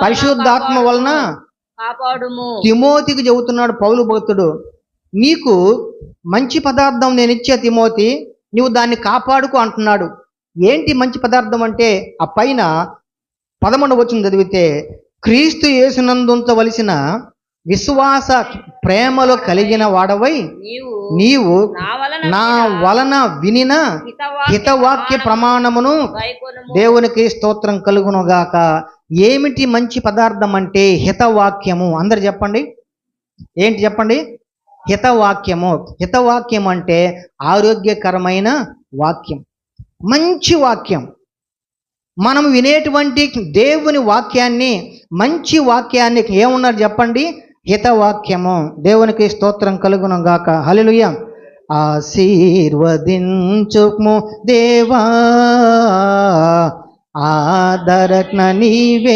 పరిశుద్ధాత్మ వలన కాపాడుము. తిమోతికి చెబుతున్నాడు పౌలు భక్తుడు, నీకు మంచి పదార్థం నేను ఇచ్చే తిమోతి, నువ్వు దాన్ని కాపాడుకో అంటున్నాడు. ఏంటి మంచి పదార్థం అంటే, ఆ పైన 11వ వచనం చదివితే, క్రీస్తు యేసునందుంచవలసిన విశ్వాస ప్రేమలో కలిగిన వాడవై నీవు నా వలన వినిన హితవాక్య ప్రమాణమును దేవునికి స్తోత్రం కలుగునుగాక. ఏమిటి మంచి పదార్థం అంటే హితవాక్యము. అందరు చెప్పండి, ఏంటి చెప్పండి? హితవాక్యము. హితవాక్యం అంటే ఆరోగ్యకరమైన వాక్యం, మంచి వాక్యం. మనం వినేటువంటి దేవుని వాక్యాన్ని, మంచి వాక్యాన్ని ఏమున్నారు చెప్పండి? హితవాక్యము. దేవునికి స్తోత్రం కలుగును గాక. హల్లెలూయా. ఆశీర్వదించుము దేవా, ఆదరణ నీవే.